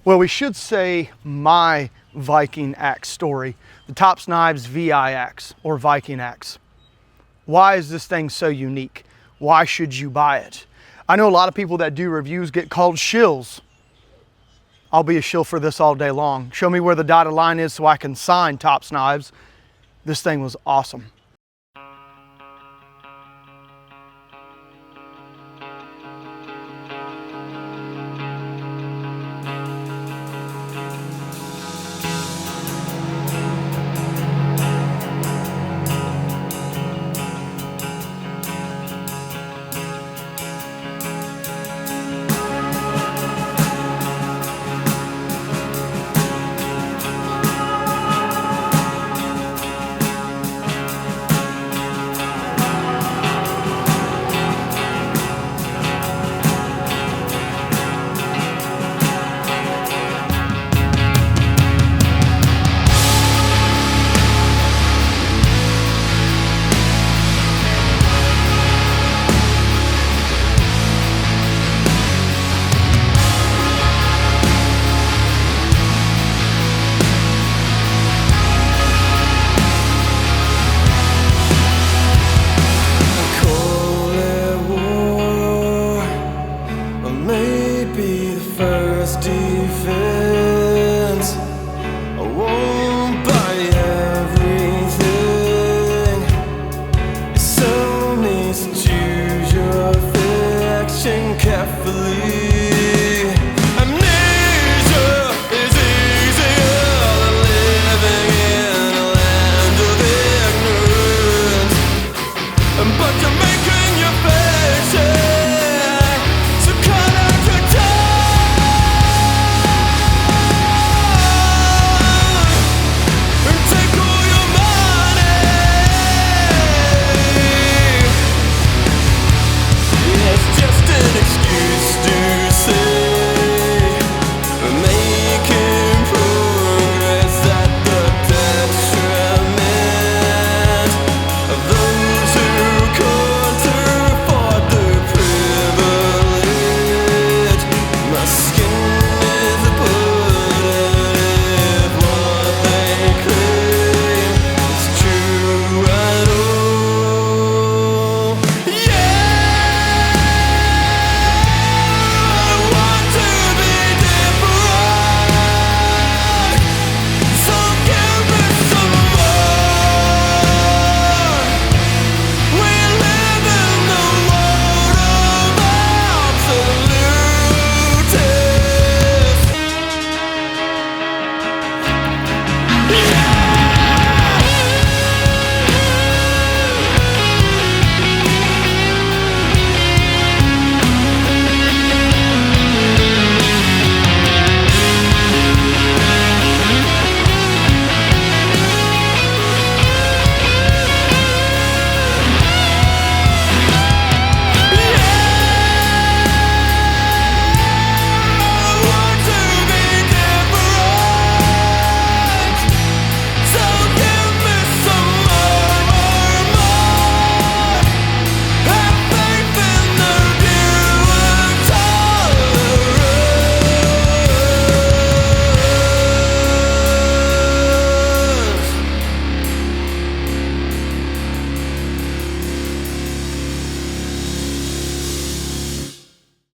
Well, we should say my Viking axe story, the Tops Knives VI axe or Viking axe. Why is this thing so unique? Why should you buy it? I know a lot of people that do reviews get called shills. I'll be a shill for this all day long. Show me where the dotted line is so I can sign Tops Knives. This thing was awesome.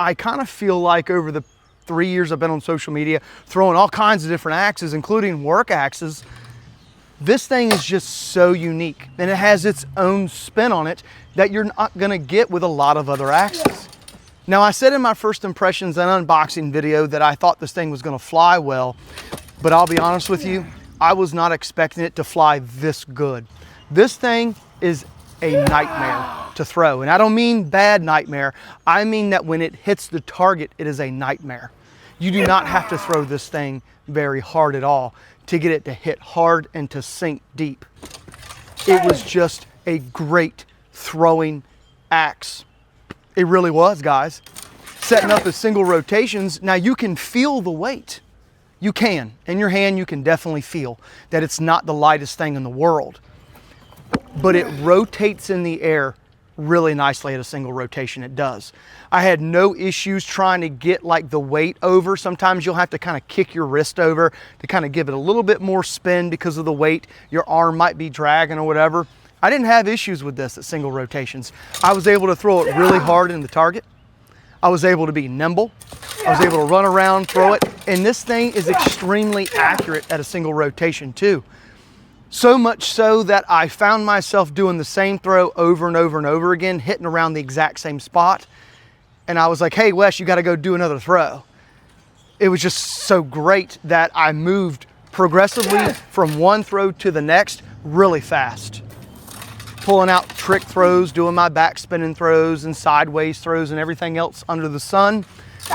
I kind of feel like over the 3 years I've been on social media, throwing all kinds of different axes, including work axes, this thing is just so unique and it has its own spin on it that you're not gonna get with a lot of other axes. Now, I said in my first impressions and unboxing video that I thought this thing was gonna fly well, but I'll be honest with you, I was not expecting it to fly this good. This thing is a nightmare to throw. And I don't mean bad nightmare. I mean that when it hits the target, it is a nightmare. You do not have to throw this thing very hard at all to get it to hit hard and to sink deep. It was just a great throwing axe. It really was, guys. Setting up as single rotations, now you can feel the weight. You can. In your hand, you can definitely feel that it's not the lightest thing in the world. But it rotates in the air really nicely at a single rotation. It does. I had no issues trying to get like the weight over. Sometimes you'll have to kind of kick your wrist over to kind of give it a little bit more spin because of the weight. Your arm might be dragging or whatever. I didn't have issues with this at single rotations. I was able to throw it really hard in the target. I was able to be nimble. I was able to run around, throw it. And this thing is extremely accurate at a single rotation too. So much so that I found myself doing the same throw over and over and over again, hitting around the exact same spot. And I was like, hey, Wes, you got to go do another throw. It was just so great that I moved progressively from one throw to the next really fast. Pulling out trick throws, doing my back spinning throws and sideways throws and everything else under the sun.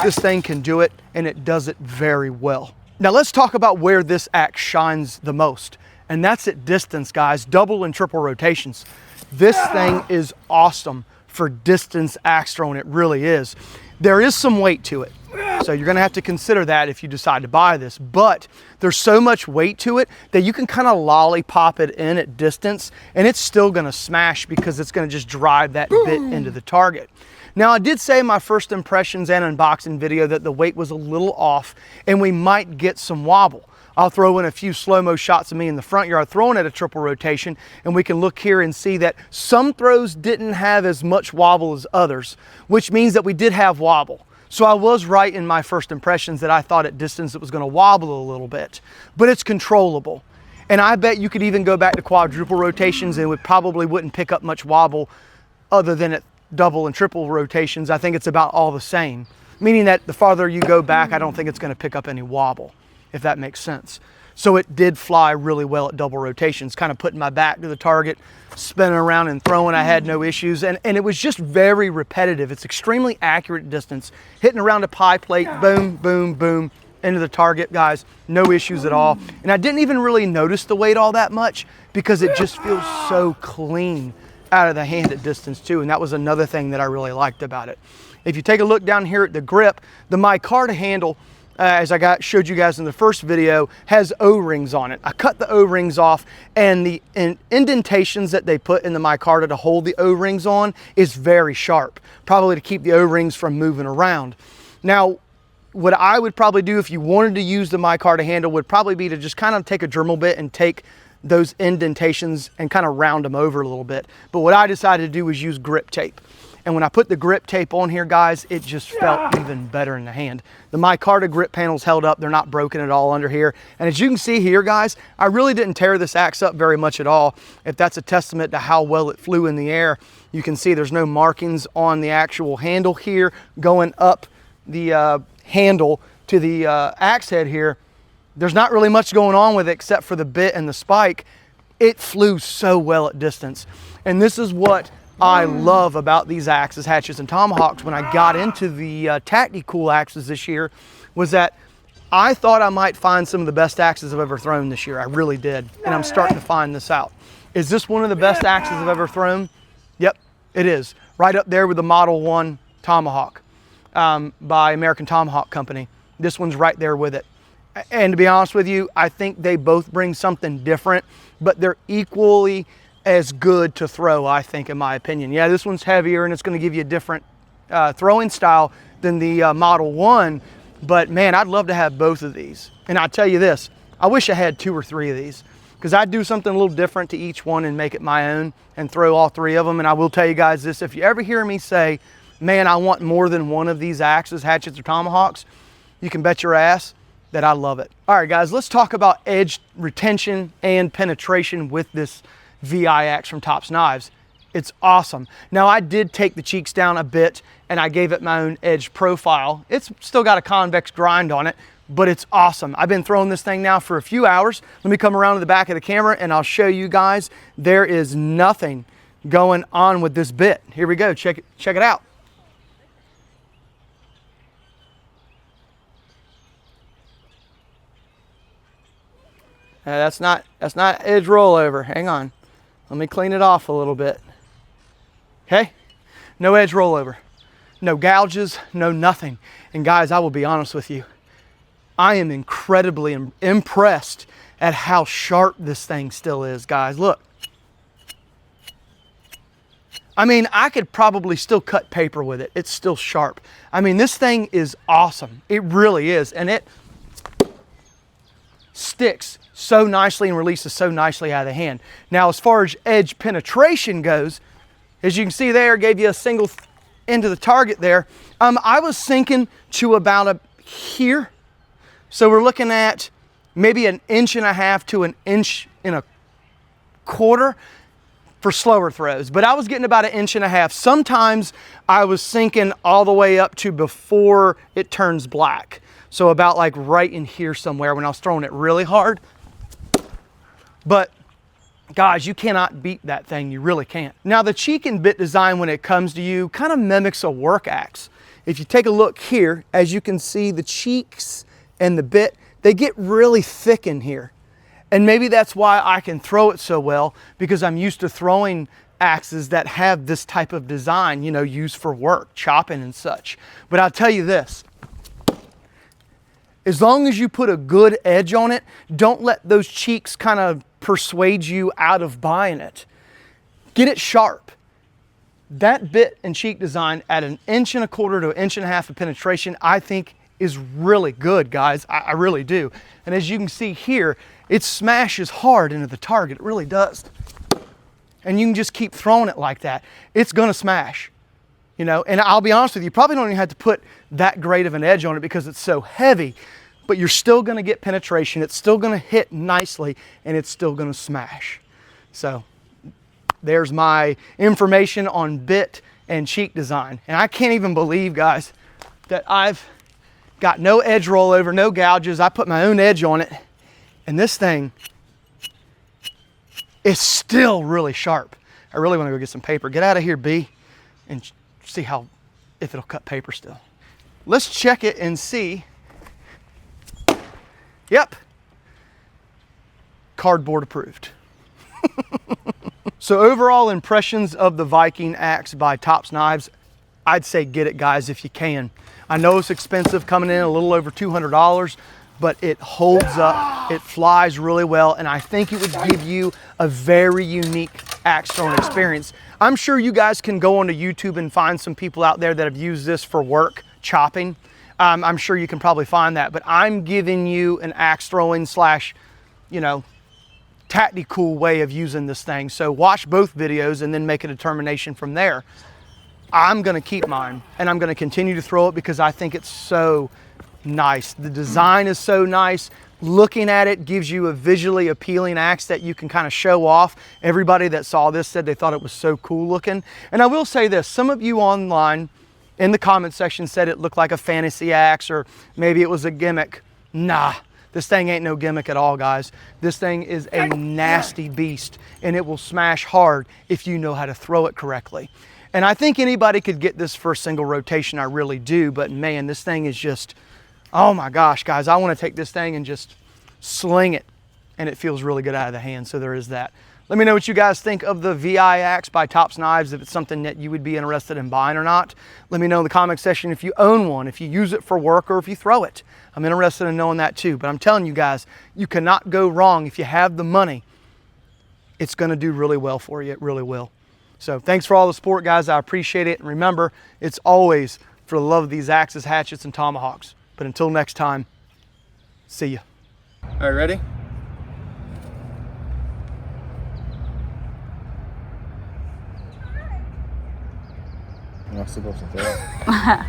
This thing can do it, and it does it very well. Now let's talk about where this axe shines the most. And that's at distance, guys, double and triple rotations. This thing is awesome for distance axe throwing. It really is. There is some weight to it, so you're gonna have to consider that if you decide to buy this, but there's so much weight to it that you can kind of lollipop it in at distance and it's still gonna smash because it's gonna just drive that bit into the target. Now, I did say in my first impressions and unboxing video that the weight was a little off and we might get some wobble. I'll throw in a few slow-mo shots of me in the front yard throwing at a triple rotation, and we can look here and see that some throws didn't have as much wobble as others, which means that we did have wobble. So I was right in my first impressions that I thought at distance it was gonna wobble a little bit, but it's controllable. And I bet you could even go back to quadruple rotations and it probably wouldn't pick up much wobble other than at double and triple rotations. I think it's about all the same, meaning that the farther you go back, I don't think it's gonna pick up any wobble, if that makes sense. So it did fly really well at double rotations, kind of putting my back to the target, spinning around and throwing. I had no issues, and it was just very repetitive. It's extremely accurate distance, hitting around a pie plate, boom, boom, boom, into the target, guys, no issues at all. And I didn't even really notice the weight all that much because it just feels so clean out of the hand at distance too, and that was another thing that I really liked about it. If you take a look down here at the grip, the micarta handle, as I showed you guys in the first video, has O-rings on it. I cut the O-rings off, and the indentations that they put in the micarta to hold the O-rings on is very sharp, probably to keep the O-rings from moving around. Now, what I would probably do if you wanted to use the micarta handle would probably be to just kind of take a Dremel bit and take those indentations and kind of round them over a little bit. But what I decided to do was use grip tape. And when I put the grip tape on here, guys, it just felt even better in the hand. The micarta grip panel's held up. They're not broken at all under here. And as you can see here, guys, I really didn't tear this axe up very much at all. If that's a testament to how well it flew in the air, you can see there's no markings on the actual handle here going up the handle to the axe head here. There's not really much going on with it except for the bit and the spike. It flew so well at distance. And this is what I love about these axes, hatchets, and tomahawks when I got into the Tacticool axes this year, was that I thought I might find some of the best axes I've ever thrown this year. I really did, and I'm starting to find this out. Is this one of the best axes I've ever thrown? Yep, it is. Right up there with the Model 1 Tomahawk by American Tomahawk Company. This one's right there with it. And to be honest with you, I think they both bring something different, but they're equally as good to throw, I think, in my opinion. Yeah, this one's heavier and it's gonna give you a different throwing style than the Model 1, but man, I'd love to have both of these. And I'll tell you this, I wish I had 2 or 3 of these, because I'd do something a little different to each one and make it my own and throw all 3 of them. And I will tell you guys this, if you ever hear me say, man, I want more than one of these axes, hatchets, or tomahawks, you can bet your ass that I love it. All right, guys, let's talk about edge retention and penetration with this VI axe from Tops Knives. It's awesome. Now, I did take the cheeks down a bit and I gave it my own edge profile. It's still got a convex grind on it, but it's awesome. I've been throwing this thing now for a few hours. Let me come around to the back of the camera and I'll show you guys there is nothing going on with this bit. Here we go, check it out. That's not edge rollover. Hang on. Let me clean it off a little bit. Okay? No edge rollover. No gouges, no nothing. And guys, I will be honest with you. I am incredibly impressed at how sharp this thing still is, guys. Look. I mean, I could probably still cut paper with it. It's still sharp. I mean, this thing is awesome. It really is. And it sticks so nicely and releases so nicely out of the hand. Now, as far as edge penetration goes, as you can see there, gave you a single into the target there. I was sinking to about here. So we're looking at maybe 1.5 inches to 1.25 inches for slower throws, but I was getting about 1.5 inches. Sometimes I was sinking all the way up to before it turns black. So about like right in here somewhere when I was throwing it really hard. But guys, you cannot beat that thing. You really can't. Now the cheek and bit design when it comes to you kind of mimics a work axe. If you take a look here, as you can see, the cheeks and the bit, they get really thick in here. And maybe that's why I can throw it so well, because I'm used to throwing axes that have this type of design, you know, used for work, chopping and such. But I'll tell you this, as long as you put a good edge on it, don't let those cheeks kind of persuade you out of buying it. Get it sharp. That bit and cheek design at 1.25 inches to 1.5 inches of penetration, I think is really good, guys. I really do. And as you can see here, it smashes hard into the target. It really does. And you can just keep throwing it like that. It's gonna smash, you know? And I'll be honest with you, you probably don't even have to put that great of an edge on it because it's so heavy, but you're still gonna get penetration. It's still gonna hit nicely and it's still gonna smash. So there's my information on bit and cheek design. And I can't even believe, guys, that I've got no edge rollover, no gouges. I put my own edge on it, and this thing is still really sharp. I really want to go get some paper. Get out of here, B, and see if it'll cut paper still. Let's check it and see. Yep, cardboard approved. So overall impressions of the Viking axe by Tops Knives, I'd say get it, guys, if you can. I know it's expensive, coming in a little over $200, but it holds up, it flies really well, and I think it would give you a very unique axe throwing experience. I'm sure you guys can go onto YouTube and find some people out there that have used this for work, chopping. I'm sure you can probably find that, but I'm giving you an axe throwing slash, you know, tactical way of using this thing. So watch both videos and then make a determination from there. I'm gonna keep mine and I'm gonna continue to throw it because I think it's so nice. The design is so nice. Looking at it gives you a visually appealing axe that you can kind of show off. Everybody that saw this said they thought it was so cool looking. And I will say this, some of you online in the comment section said it looked like a fantasy axe or maybe it was a gimmick. Nah, this thing ain't no gimmick at all, guys. This thing is a nasty beast and it will smash hard if you know how to throw it correctly. And I think anybody could get this for a single rotation, I really do, but man, this thing is just, oh my gosh, guys, I want to take this thing and just sling it, and it feels really good out of the hand, so there is that. Let me know what you guys think of the VI axe by Tops Knives, if it's something that you would be interested in buying or not. Let me know in the comment section if you own one, if you use it for work, or if you throw it. I'm interested in knowing that too, but I'm telling you guys, you cannot go wrong if you have the money. It's going to do really well for you, it really will. So thanks for all the support, guys. I appreciate it. And remember, it's always for the love of these axes, hatchets, and tomahawks. But until next time, see ya. All right, ready? I'm not supposed to throw it.